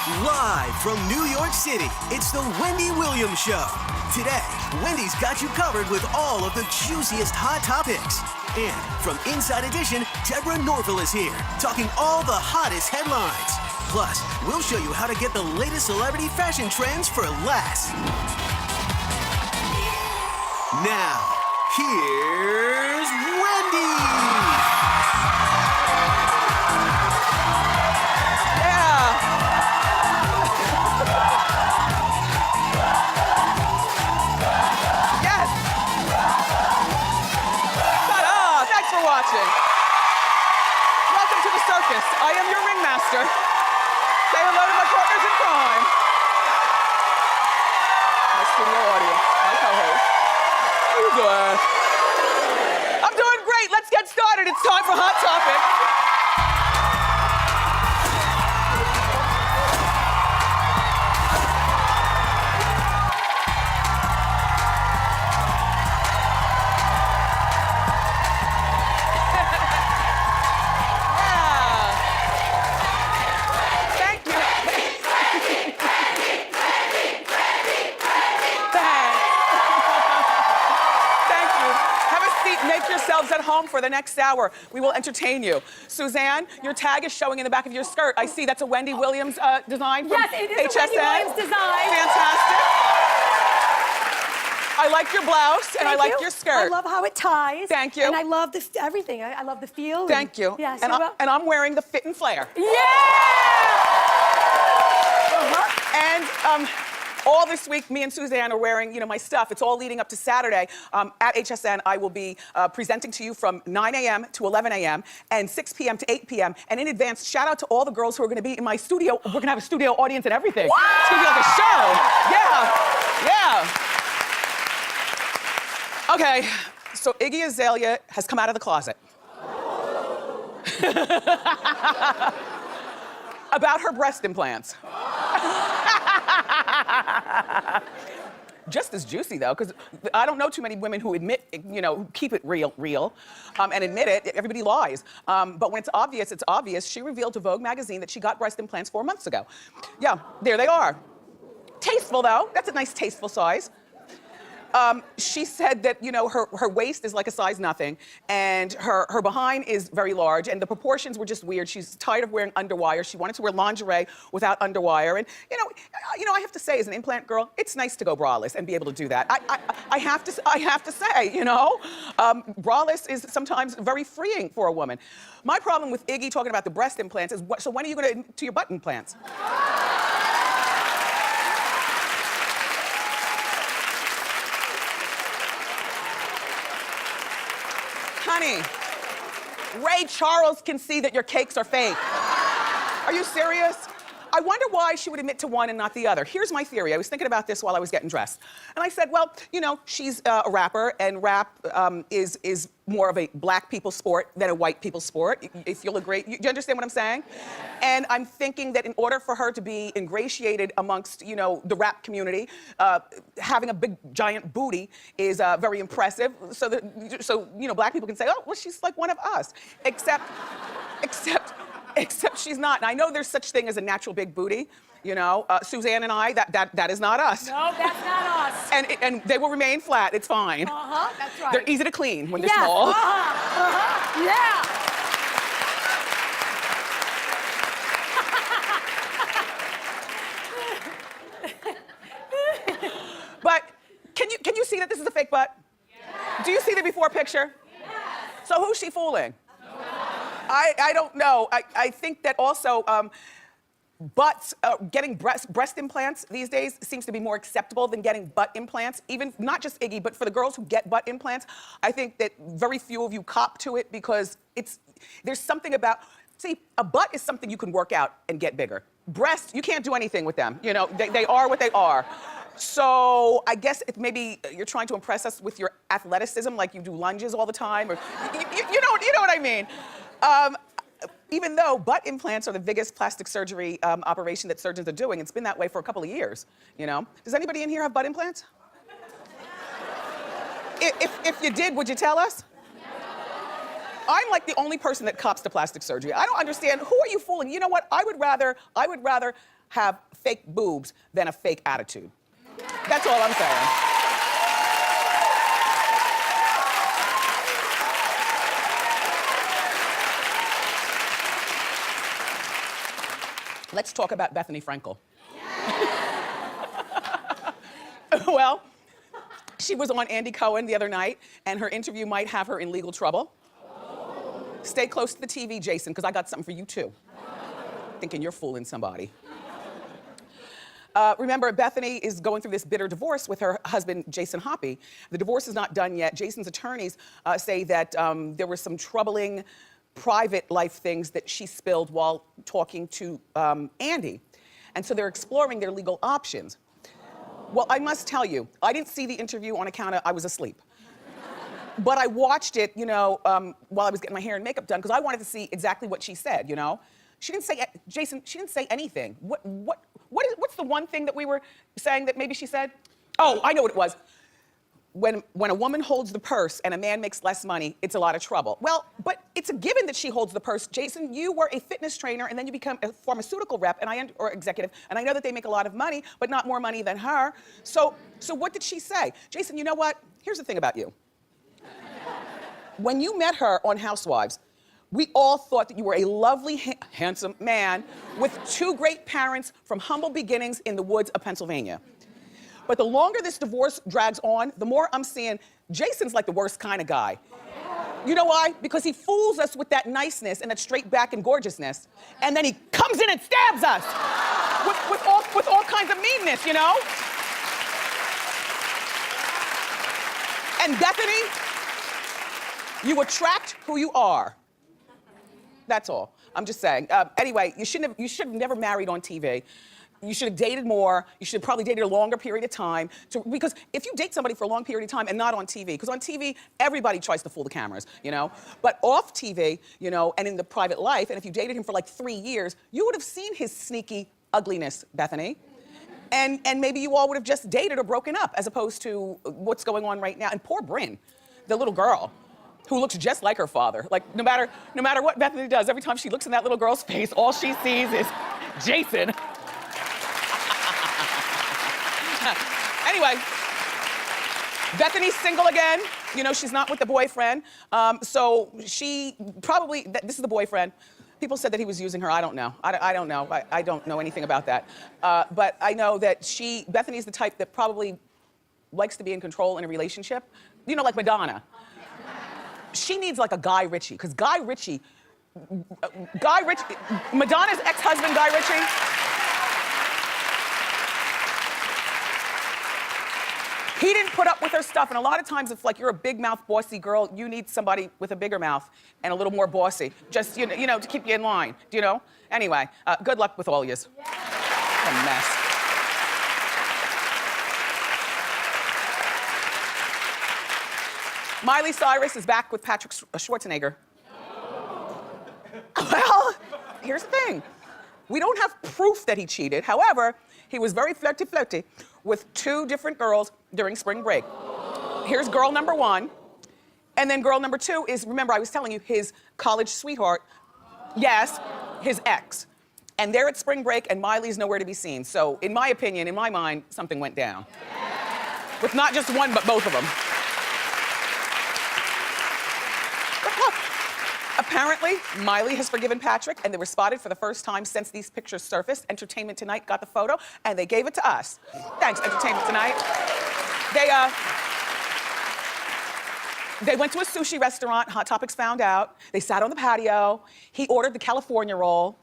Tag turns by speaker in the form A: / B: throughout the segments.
A: Live from New York City, it's the Wendy Williams Show. Today, Wendy's got you covered with all of the juiciest hot topics. And from Inside Edition, Deborah Norville is here, talking all the hottest headlines. Plus, we'll show you how to get the latest celebrity fashion trends for less. Now, here's Wendy!
B: Welcome to the circus. I am your ringmaster. Say hello to my partners in crime. My studio audience, my co-host. How you doing? I'm doing great. Let's get started. It's time for Hot Topic. At home for the next hour. We will entertain you. Suzanne, your tag is showing in the back of your skirt. I see that's a Wendy Williams design from
C: Yes, it is
B: HSN.
C: a Wendy Williams design.
B: Fantastic. I like your blouse and I like your skirt.
C: I love how it ties.
B: Thank you.
C: And I love everything. I love the feel.
B: Thank you.
C: Yes.
B: And I'm wearing the fit and flare.
C: Yeah!
B: And all this week, me and Suzanne are wearing, my stuff. It's all leading up to Saturday. At HSN, I will be presenting to you from 9 a.m. to 11 a.m. and 6 p.m. to 8 p.m. And in advance, shout out to all the girls who are going to be in my studio. We're going to have a studio audience and everything.
C: What?
B: It's going to be like a show. Yeah. Okay, so Iggy Azalea has come out of the closet. About her breast implants. Just as juicy though, because I don't know too many women who admit, who keep it real, and admit it. Everybody lies. But when it's obvious, it's obvious. She revealed to Vogue magazine that she got breast implants 4 months ago. Yeah, there they are. Tasteful though, that's a nice tasteful size. She said that, her waist is like a size nothing, and her behind is very large, and the proportions were just weird. She's tired of wearing underwire. She wanted to wear lingerie without underwire. And, I have to say, as an implant girl, it's nice to go braless and be able to do that. I have to say, braless is sometimes very freeing for a woman. My problem with Iggy talking about the breast implants is, so when are you going to your butt implants? Honey, Ray Charles can see that your cakes are fake. Are you serious? I wonder why she would admit to one and not the other. Here's my theory. I was thinking about this while I was getting dressed. And I said, well, she's a rapper, and rap is more of a black people sport than a white people sport, if you'll agree. Do you understand what I'm saying? And I'm thinking that in order for her to be ingratiated amongst, the rap community, having a big, giant booty is very impressive. So black people can say, oh, well, she's like one of us. Except she's not. And I know there's such thing as a natural big booty. Suzanne and I, that is not us.
C: No, that's not us.
B: And they will remain flat. It's fine.
C: That's right.
B: They're easy to clean when they're small.
C: Yeah.
B: But can you see that this is a fake butt?
C: Yes.
B: Do you see the before picture?
C: Yes.
B: So who's she fooling? I don't know. I think that also butts, getting breast implants these days seems to be more acceptable than getting butt implants. Even, not just Iggy, but for the girls who get butt implants, I think that very few of you cop to it because there's something about, see, a butt is something you can work out and get bigger. Breasts, you can't do anything with them. They are what they are. So I guess if maybe you're trying to impress us with your athleticism, like you do lunges all the time, or you know what I mean. Even though butt implants are the biggest plastic surgery operation that surgeons are doing, it's been that way for a couple of years, Does anybody in here have butt implants? If you did, would you tell us? I'm like the only person that cops to plastic surgery. I don't understand. Who are you fooling? You know what? I would rather have fake boobs than a fake attitude. That's all I'm saying. Let's talk about Bethenny Frankel. Well, she was on Andy Cohen the other night, and her interview might have her in legal trouble. Stay close to the TV, Jason, because I got something for you too. Thinking you're fooling somebody. Remember, Bethenny is going through this bitter divorce with her husband, Jason Hoppy. The divorce is not done yet. Jason's attorneys say that there were some troubling private life things that she spilled while talking to Andy. And so they're exploring their legal options. Well, I must tell you, I didn't see the interview on account of I was asleep. But I watched it, while I was getting my hair and makeup done, because I wanted to see exactly what she said, She didn't say, Jason, she didn't say anything. What's the one thing that we were saying that maybe she said? Oh, I know what it was. When a woman holds the purse and a man makes less money, it's a lot of trouble. Well, but it's a given that she holds the purse. Jason, you were a fitness trainer and then you become a pharmaceutical rep or executive, and I know that they make a lot of money, but not more money than her. So what did she say? Jason, you know what? Here's the thing about you. When you met her on Housewives, we all thought that you were a lovely, handsome man with two great parents from humble beginnings in the woods of Pennsylvania. But the longer this divorce drags on, the more I'm seeing Jason's like the worst kind of guy. You know why? Because he fools us with that niceness and that straight back and gorgeousness, and then he comes in and stabs us with all kinds of meanness, And Bethenny, you attract who you are. That's all. I'm just saying. Anyway, you should have never married on TV. You should have dated more. You should have probably dated a longer period of time. Because if you date somebody for a long period of time and not on TV, because on TV, everybody tries to fool the cameras, But off TV, and in the private life, and if you dated him for like 3 years, you would have seen his sneaky ugliness, Bethenny. And maybe you all would have just dated or broken up, as opposed to what's going on right now. And poor Bryn, the little girl, who looks just like her father. Like, no matter what Bethenny does, every time she looks in that little girl's face, all she sees is Jason. Anyway, Bethenny's single again. She's not with the boyfriend. So she probably, this is the boyfriend. People said that he was using her. I don't know. I don't know. I don't know anything about that. But I know that Bethenny's the type that probably likes to be in control in a relationship. Like Madonna. She needs like a Guy Ritchie, because Guy Ritchie, Madonna's ex-husband, Guy Ritchie, he didn't put up with her stuff. And a lot of times, if like you're a big mouth, bossy girl, you need somebody with a bigger mouth and a little more bossy, just, to keep you in line, Anyway, good luck with all yous. A mess. Miley Cyrus is back with Patrick Schwarzenegger. Well, here's the thing. We don't have proof that he cheated. However, he was very flirty with 2 different girls during spring break. Here's girl number 1. And then girl number 2 is, remember, I was telling you, his college sweetheart. Yes, his ex. And they're at spring break, and Miley's nowhere to be seen. So, in my opinion, in my mind, something went down. With not just one, but both of them. Apparently, Miley has forgiven Patrick, and they were spotted for the first time since these pictures surfaced. Entertainment Tonight got the photo, and they gave it to us. Thanks, Entertainment Tonight. They went to a sushi restaurant. Hot Topics found out. They sat on the patio. He ordered the California roll.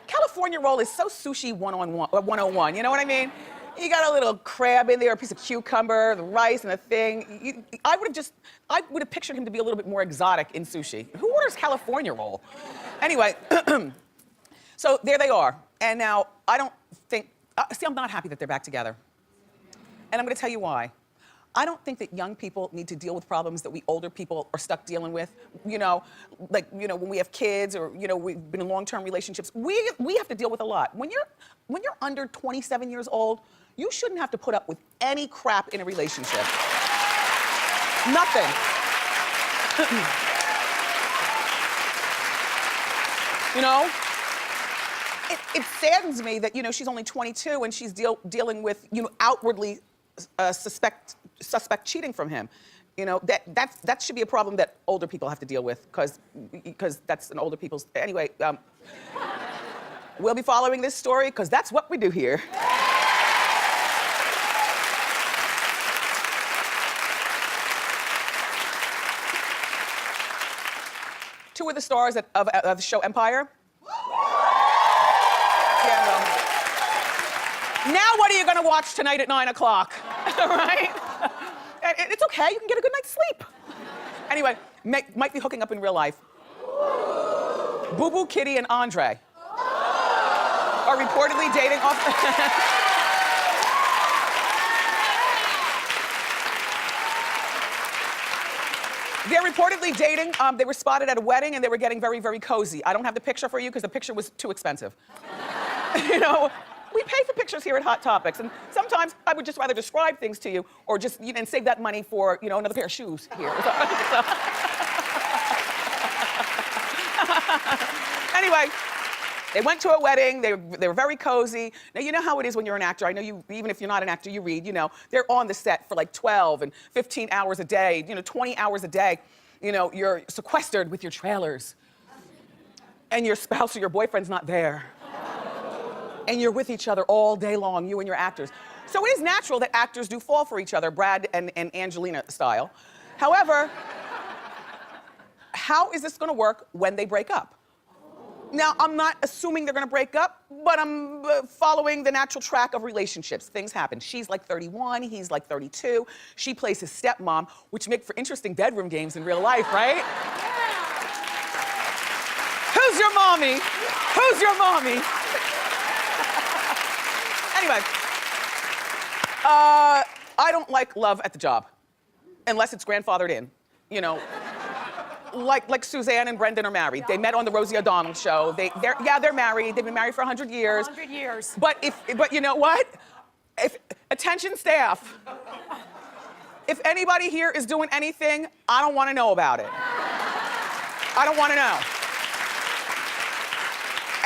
B: California roll is so sushi 101, you know what I mean? You got a little crab in there, a piece of cucumber, the rice and the thing. I would have pictured him to be a little bit more exotic in sushi. Who orders California roll? Anyway, so there they are. And now, I don't think, I'm not happy that they're back together. And I'm gonna tell you why. I don't think that young people need to deal with problems that we older people are stuck dealing with. When we have kids or, we've been in long-term relationships, we have to deal with a lot. When you're under 27 years old, you shouldn't have to put up with any crap in a relationship. Nothing. it saddens me that, she's only 22 and she's dealing with, outwardly suspect cheating from him. That should be a problem that older people have to deal with because that's an older people's. Anyway, we'll be following this story because that's what we do here. Two of the stars of the show Empire. Yeah, well. Now what are you gonna watch tonight at 9 o'clock? Right? It's okay, you can get a good night's sleep. Anyway, might be hooking up in real life. Boo Boo Kitty and Andre are reportedly dating off. They're reportedly dating. They were spotted at a wedding and they were getting very, very cozy. I don't have the picture for you because the picture was too expensive. We pay for pictures here at Hot Topics, and sometimes I would just rather describe things to you or just and save that money for, another pair of shoes here. Anyway, they went to a wedding. They were very cozy. Now, you know how it is when you're an actor. I know you, even if you're not an actor, you read, they're on the set for like 12 and 15 hours a day, 20 hours a day. You're sequestered with your trailers. And your spouse or your boyfriend's not there. And you're with each other all day long, you and your actors. So it is natural that actors do fall for each other, Brad and Angelina style. However, how is this gonna work when they break up? Now, I'm not assuming they're gonna break up, but I'm following the natural track of relationships. Things happen. She's like 31, he's like 32. She plays his stepmom, which make for interesting bedroom games in real life, right? Who's your mommy? Who's your mommy? Anyway, I don't like love at the job, unless it's grandfathered in, like Suzanne and Brendan are married. Yeah. They met on the Rosie O'Donnell show. They're married. They've been married for 100 years.
C: 100 years.
B: But you know what? Attention staff, if anybody here is doing anything, I don't want to know about it. I don't want to know.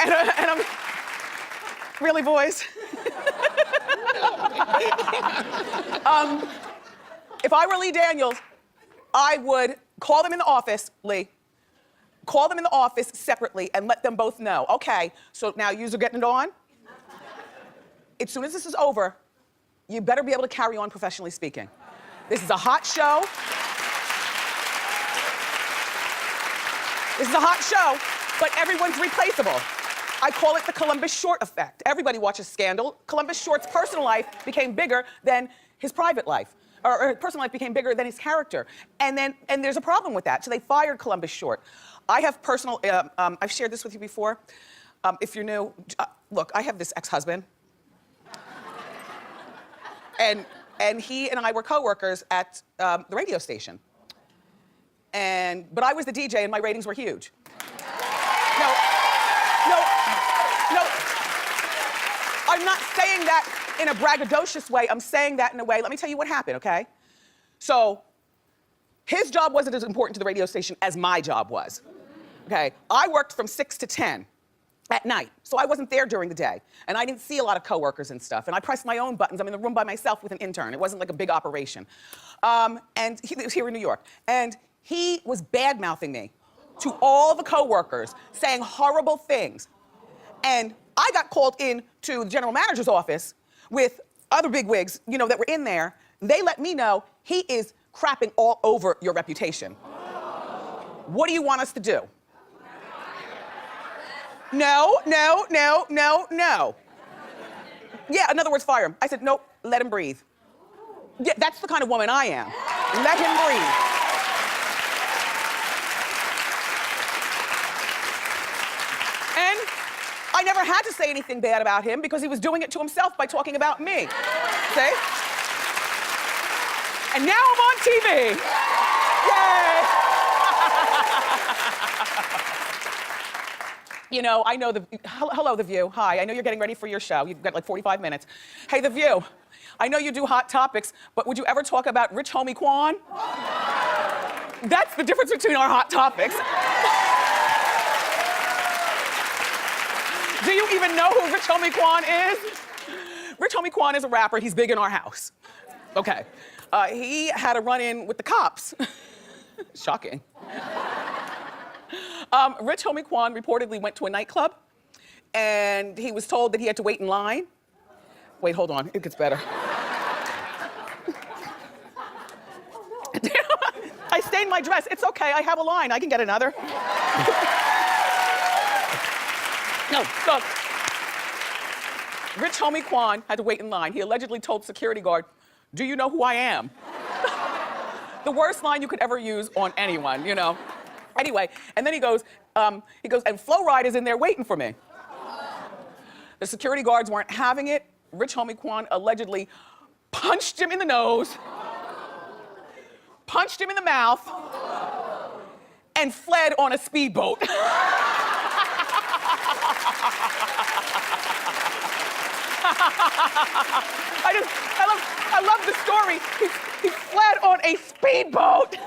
B: And I'm really, boys. If I were Lee Daniels, I would call them in the office, Lee. Call them in the office separately and let them both know. Okay, so now yous are getting it on. As soon as this is over, you better be able to carry on professionally speaking. This is a hot show. This is a hot show, but everyone's replaceable. I call it the Columbus Short effect. Everybody watches Scandal. Columbus Short's personal life became bigger than his private life. Or his personal life became bigger than his character. And there's a problem with that. So they fired Columbus Short. I have personal, I've shared this with you before. If you're new, look, I have this ex-husband. And he and I were co-workers at the radio station. But I was the DJ and my ratings were huge. No. I'm not saying that in a braggadocious way. I'm saying that in a way, let me tell you what happened, okay? So, his job wasn't as important to the radio station as my job was, okay? I worked from 6 to 10 at night, so I wasn't there during the day. And I didn't see a lot of coworkers and stuff. And I pressed my own buttons. I'm in the room by myself with an intern. It wasn't like a big operation. And he was here in New York. And he was bad-mouthing me to all the coworkers, saying horrible things. And I got called in to the general manager's office with other bigwigs, that were in there. They let me know he is crapping all over your reputation. What do you want us to do? No. Yeah, in other words, fire him. I said, nope, let him breathe. Yeah, that's the kind of woman I am. Let him breathe. And I never had to say anything bad about him because he was doing it to himself by talking about me. See? And now I'm on TV. Yay! I know hello, The View. Hi, I know you're getting ready for your show. You've got like 45 minutes. Hey, The View, I know you do Hot Topics, but would you ever talk about Rich Homie Quan? That's the difference between our Hot Topics. Do you even know who Rich Homie Quan is? Rich Homie Quan is a rapper. He's big in our house. Okay. He had a run-in with the cops. Shocking. Rich Homie Quan reportedly went to a nightclub and he was told that he had to wait in line. Wait, hold on, it gets better. I stained my dress. It's okay, I have a line. I can get another. No, so Rich Homie Quan had to wait in line. He allegedly told security guard, "Do you know who I am?" The worst line you could ever use on anyone, you know. Anyway, and then he goes, and Flo Rida is in there waiting for me. The security guards weren't having it. Rich Homie Quan allegedly punched him in the nose, punched him in the mouth, and fled on a speedboat. I love the story. He fled on a speedboat.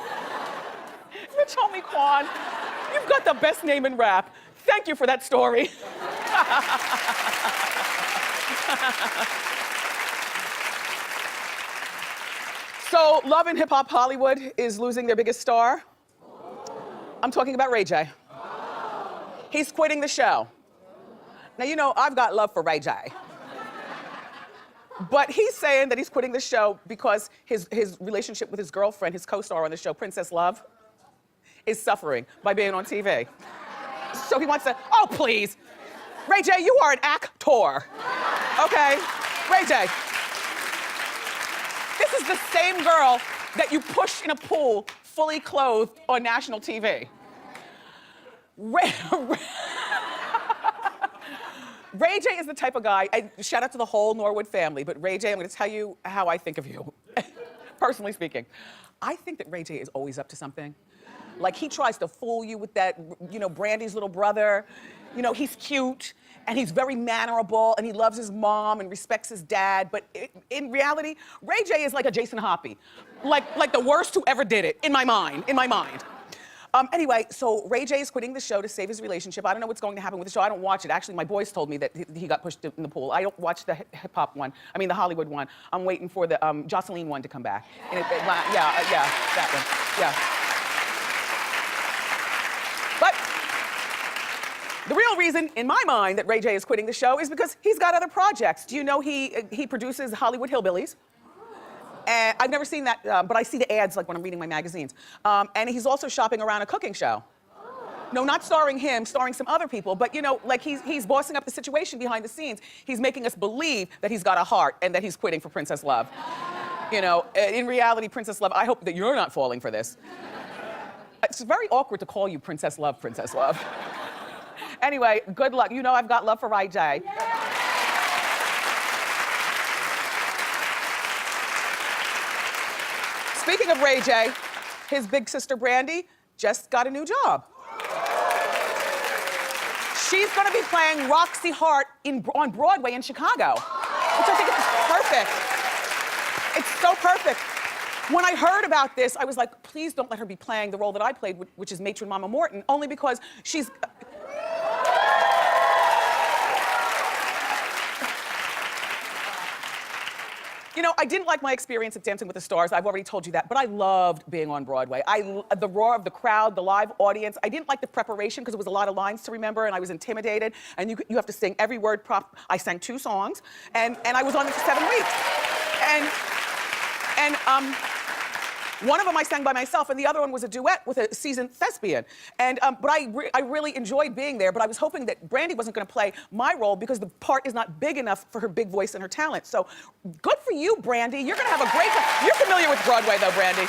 B: Rich Homie Quan, you've got the best name in rap. Thank you for that story. So, Love and Hip Hop Hollywood is losing their biggest star. I'm talking about Ray J. He's quitting the show. Now, you know, I've got love for Ray J. But he's saying that he's quitting the show because his relationship with his girlfriend, his co-star on the show, Princess Love, is suffering by being on TV. So he wants to, oh, please. Ray J, you are an actor. Okay? Ray J. This is the same girl that you pushed in a pool fully clothed on national TV. Ray J is the type of guy, shout out to the whole Norwood family, but Ray J, I'm gonna tell you how I think of you, personally speaking. I think that Ray J is always up to something. Like, he tries to fool you with that, you know, Brandy's little brother. You know, he's cute, and he's very mannerable, and he loves his mom and respects his dad, but in reality, Ray J is like a Jason Hoppy. Like the worst who ever did it, in my mind. Anyway, so Ray J is quitting the show to save his relationship. I don't know what's going to happen with the show. I don't watch it. Actually, my boys told me that he got pushed in the pool. I don't watch the hip-hop one. I mean, the Hollywood one. I'm waiting for the Jocelyn one to come back. And that one. Yeah. But the real reason, in my mind, that Ray J is quitting the show is because he's got other projects. Do you know he produces Hollywood Hillbillies? And I've never seen that, but I see the ads like when I'm reading my magazines. And he's also shopping around a cooking show. No, not starring him, starring some other people, but you know, like he's bossing up the situation behind the scenes. He's making us believe that he's got a heart and that he's quitting for Princess Love. You know, in reality, Princess Love, I hope that you're not falling for this. It's very awkward to call you Princess Love, Princess Love. Anyway, good luck. You know I've got love for Ray J. Speaking of Ray J, his big sister Brandy just got a new job. She's gonna be playing Roxy Hart on Broadway in Chicago, which I think is perfect. It's so perfect. When I heard about this, I was like, please don't let her be playing the role that I played, which is Matron Mama Morton, only because she's... You know, I didn't like my experience at Dancing with the Stars. I've already told you that, but I loved being on Broadway. The roar of the crowd, the live audience. I didn't like the preparation because it was a lot of lines to remember, and I was intimidated. And you have to sing every word prop. I sang 2 songs, and I was on it for 7 weeks. And one of them I sang by myself, and the other one was a duet with a seasoned thespian. And but I really enjoyed being there. But I was hoping that Brandy wasn't going to play my role because the part is not big enough for her big voice and her talent. So good for you, Brandy. You're going to have a great time. You're familiar with Broadway, though, Brandy.